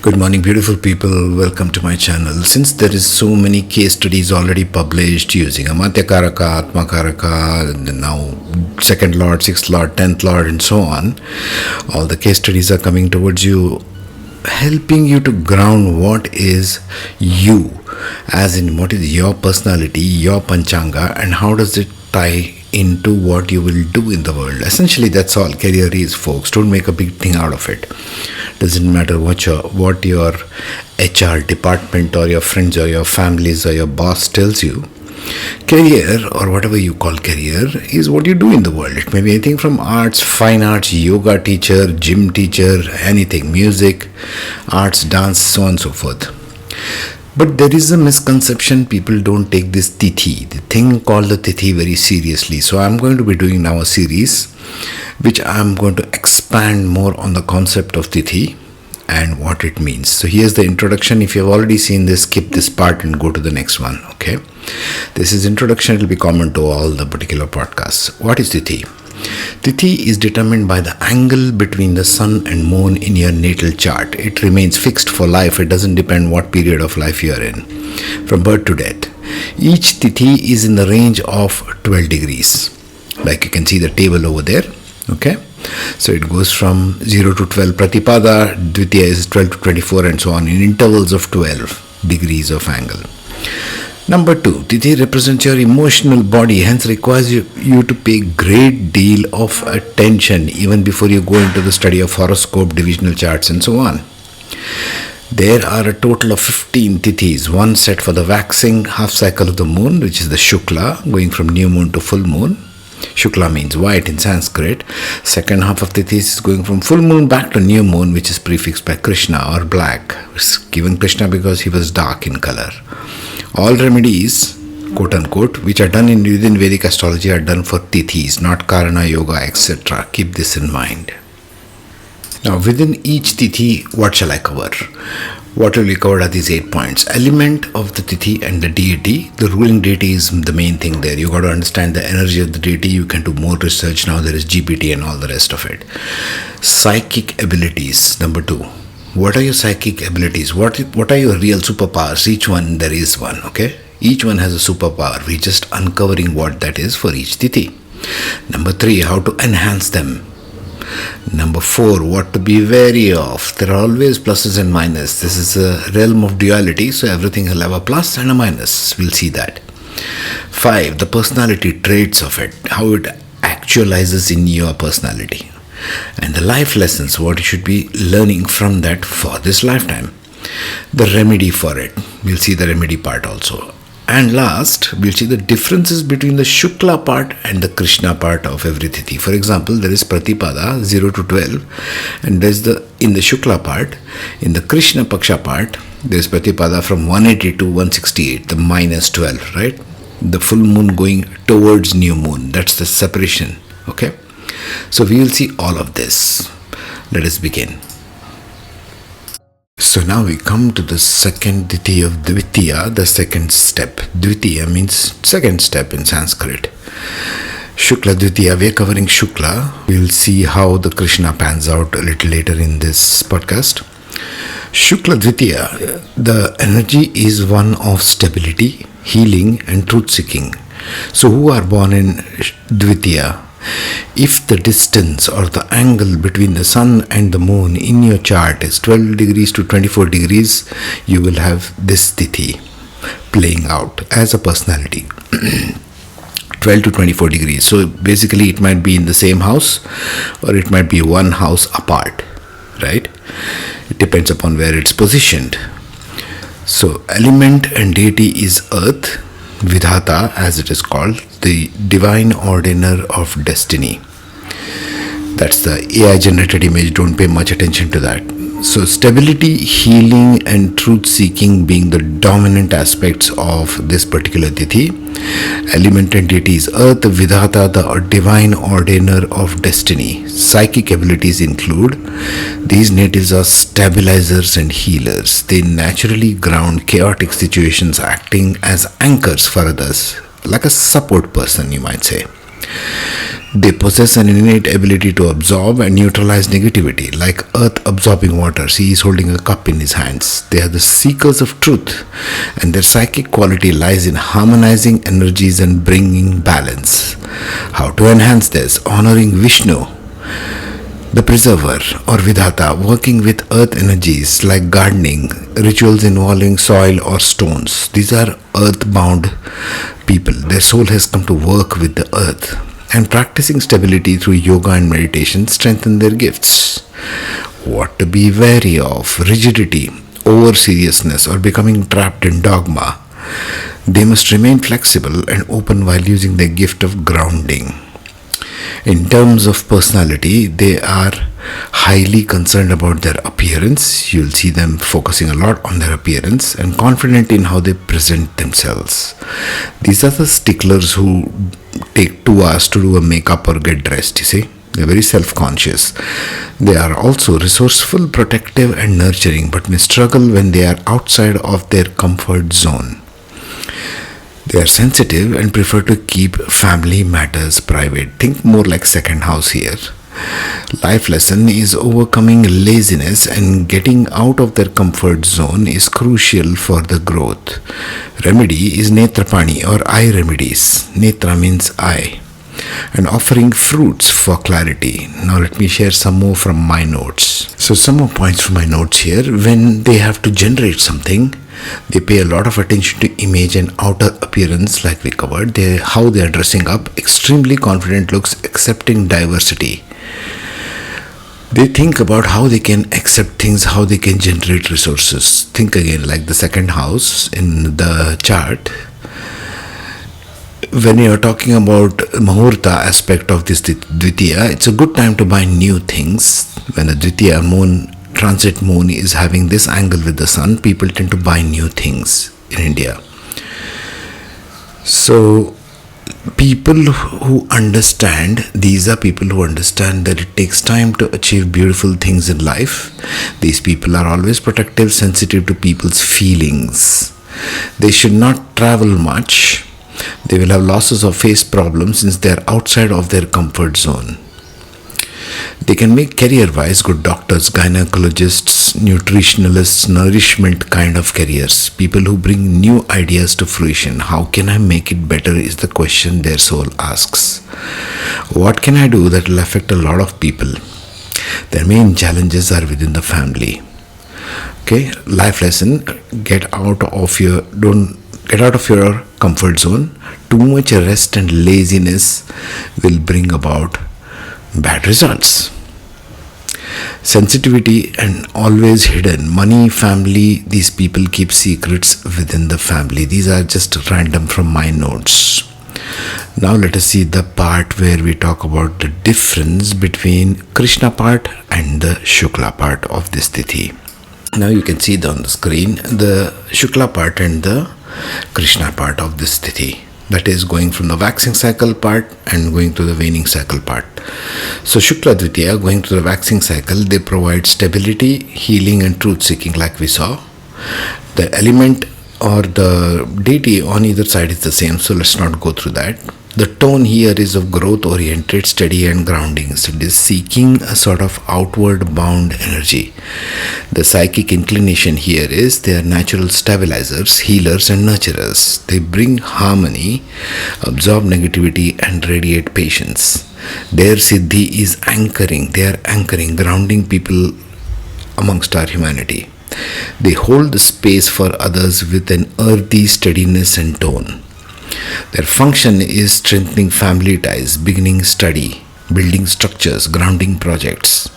Good morning, beautiful people. Welcome to my channel. Since there is so many case studies already published using Amatyakaraka, Atmakaraka, and now second lord, sixth lord, 10th lord, and so on, all the case studies are coming towards you, helping you to ground what is you, as in what is your personality, your Panchanga, and how does it tie into what you will do in the world. Essentially, that's all career is, folks. Don't make a big thing out of it. Doesn't matter what your HR department or your friends or your families or your boss tells you. Career, or whatever you call career, is what you do in the world. It may be anything from arts, fine arts, yoga teacher, gym teacher, anything, music, arts, dance, so on and so forth. But there is a misconception. People don't take this Tithi, the thing called the Tithi, very seriously. So I'm going to be doing now a series which I'm going to expand more on the concept of Tithi and what it means. So here's the introduction. If you've already seen this, skip this part and go to the next one. Okay. This is introduction. It will be common to all the particular podcasts. What is Tithi? Tithi is determined by the angle between the sun and moon in your natal chart. It remains fixed for life. It doesn't depend what period of life you are in, from birth to death. Each Tithi is in the range of 12 degrees. Like you can see the table over there. Okay. So it goes from 0 to 12. Pratipada, Dvitiya is 12 to 24 and so on, in intervals of 12 degrees of angle. Number 2, Tithi represents your emotional body, hence requires you to pay great deal of attention even before you go into the study of horoscope, divisional charts and so on. There are a total of 15 Tithis, one set for the waxing half cycle of the moon, which is the Shukla, going from new moon to full moon. Shukla means white in Sanskrit. Second half of Tithis is going from full moon back to new moon, which is prefixed by Krishna or black. It's given Krishna because he was dark in color. All remedies, quote unquote, which are done within Vedic astrology are done for Tithis, not Karana, Yoga, etc. Keep this in mind. Now, within each Tithi, what shall I cover? What will we cover are these 8 points. Element of the Tithi and the deity. The ruling deity is the main thing there. You got to understand the energy of the deity. You can do more research. Now there is GPT and all the rest of it. Psychic abilities, number 2. What are your psychic abilities? What are your real superpowers? Each one, there is one, okay? Each one has a superpower. We're just uncovering what that is for each Tithi. Number 3, how to enhance them. Number 4, what to be wary of. There are always pluses and minuses. This is a realm of duality, so everything will have a plus and a minus. We'll see that. 5, the personality traits of it, how it actualizes in your personality. And the life lessons, what you should be learning from that for this lifetime. The remedy for it. We'll see the remedy part also. And last, we'll see the differences between the Shukla part and the Krishna part of every Tithi. For example, there is Pratipada, 0 to 12. And there's in the Shukla part, in the Krishna Paksha part, there's Pratipada from 180 to 168, the minus 12, right? The full moon going towards new moon. That's the separation, okay? So we will see all of this. Let us begin. So now we come to the second Tithi of Dvitiya, the second step. Dvitiya means second step in Sanskrit. Shukla Dvitiya, we are covering Shukla. We will see how the Krishna pans out a little later in this podcast. Shukla Dvitiya, the energy is one of stability, healing and truth seeking. So who are born in Dvitiya? If the distance or the angle between the sun and the moon in your chart is 12 degrees to 24 degrees, you will have this Tithi playing out as a personality. 12 to 24 degrees. So basically it might be in the same house or it might be one house apart, right? It depends upon where it's positioned. So element and deity is earth, Vidhata as it is called, the divine ordainer of destiny. That's the AI generated image, don't pay much attention to that. So stability, healing and truth seeking being the dominant aspects of this particular Tithi. Element and deity is earth, Vidhata, the divine ordainer of destiny. Psychic abilities include, these natives are stabilizers and healers. They naturally ground chaotic situations, acting as anchors for others, like a support person, you might say. They possess an innate ability to absorb and neutralize negativity, like earth absorbing water. See, he's holding a cup in his hands. They are the seekers of truth, and their psychic quality lies in harmonizing energies and bringing balance. How to enhance this? Honoring Vishnu, the preserver, or Vidhata, working with earth energies like gardening, rituals involving soil or stones. These are earth-bound people. Their soul has come to work with the earth. And practicing stability through yoga and meditation strengthen their gifts. What to be wary of? Rigidity, over seriousness, or becoming trapped in dogma. They must remain flexible and open while using their gift of grounding. In terms of personality, they are highly concerned about their appearance. You'll see them focusing a lot on their appearance and confident in how they present themselves. These are the sticklers who take 2 hours to do a makeup or get dressed, you see. They're very self-conscious. They are also resourceful, protective and nurturing, but may struggle when they are outside of their comfort zone. They are sensitive and prefer to keep family matters private. Think more like second house here. Life lesson is overcoming laziness and getting out of their comfort zone is crucial for the growth. Remedy is Netrapani or eye remedies. Netra means eye. And offering fruits for clarity. Now let me share some more from my notes. So some more points from my notes here. When they have to generate something, they pay a lot of attention to image and outer appearance, like we covered. How they are dressing up, extremely confident looks, accepting diversity. They think about how they can accept things, how they can generate resources. Think again, like the second house in the chart. When you are talking about Muhurta aspect of this Dvitiya, it's a good time to buy new things. When the Dvitiya moon, transit moon is having this angle with the sun, people tend to buy new things in India. So people who understand, these are people who understand that it takes time to achieve beautiful things in life. These people are always protective, sensitive to people's feelings. They should not travel much. They will have losses or face problems since they are outside of their comfort zone. They can make career-wise good doctors, gynecologists, nutritionalists, nourishment kind of careers. People who bring new ideas to fruition. How can I make it better is the question their soul asks. What can I do that will affect a lot of people? Their main challenges are within the family. Okay, life lesson, get out of your comfort zone. Too much rest and laziness will bring about bad results. Sensitivity and always hidden. Money, family, these people keep secrets within the family. These are just random from my notes. Now let us see the part where we talk about the difference between Krishna part and the Shukla part of this Tithi. Now you can see on the screen the Shukla part and the Krishna part of this Tithi. That is going from the waxing cycle part and going to the waning cycle part. So Shukla Dvitiya, going to the waxing cycle, they provide stability, healing and truth seeking like we saw. The element or the deity on either side is the same, so let's not go through that. The tone here is of growth oriented, steady and grounding. So it is seeking a sort of outward bound energy. The psychic inclination here is they are natural stabilizers, healers and nurturers. They bring harmony, absorb negativity and radiate patience. Their siddhi is anchoring. They are anchoring, grounding people amongst our humanity. They hold the space for others with an earthy steadiness and tone. Their function is strengthening family ties, beginning study, building structures, grounding projects.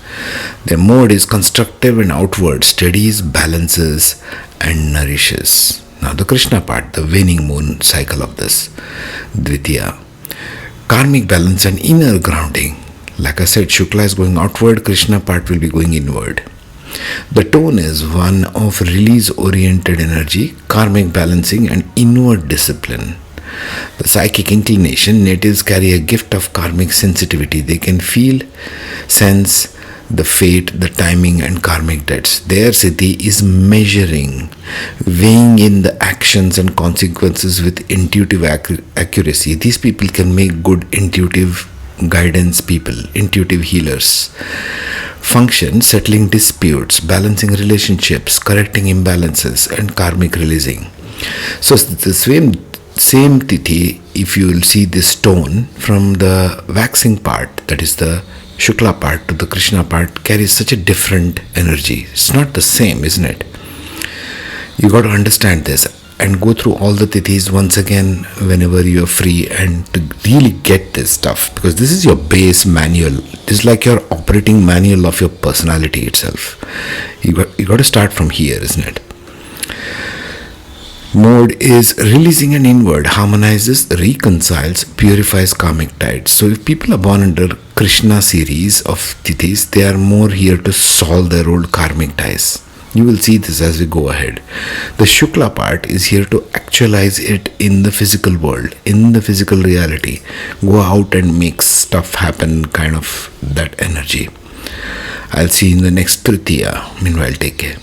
Their mode is constructive and outward, steadies, balances and nourishes. Now the Krishna part, the waning moon cycle of this Dvitiya. Karmic balance and inner grounding. Like I said, Shukla is going outward, Krishna part will be going inward. The tone is one of release-oriented energy, karmic balancing and inward discipline. The psychic inclination, natives carry a gift of karmic sensitivity. They can feel, sense the fate, the timing, and karmic debts. Their siddhi is measuring, weighing in the actions and consequences with intuitive accuracy. These people can make good intuitive guidance people, intuitive healers. Function settling disputes, balancing relationships, correcting imbalances, and karmic releasing. So the same tithi, if you will see this stone from the waxing part, that is the Shukla part to the Krishna part, carries such a different energy. It's not the same, isn't it? You got to understand this and go through all the tithis once again whenever you are free, and to really get this stuff, because this is your base manual. This is like your operating manual of your personality itself. You got to start from here, isn't it? Mode is releasing and inward, harmonizes, reconciles, purifies karmic tides. So if people are born under Krishna series of tithis, they are more here to solve their old karmic ties. You will see this as we go ahead. The Shukla part is here to actualize it in the physical world, in the physical reality. Go out and make stuff happen, kind of that energy. I'll see you in the next Tritiya. Meanwhile, take care.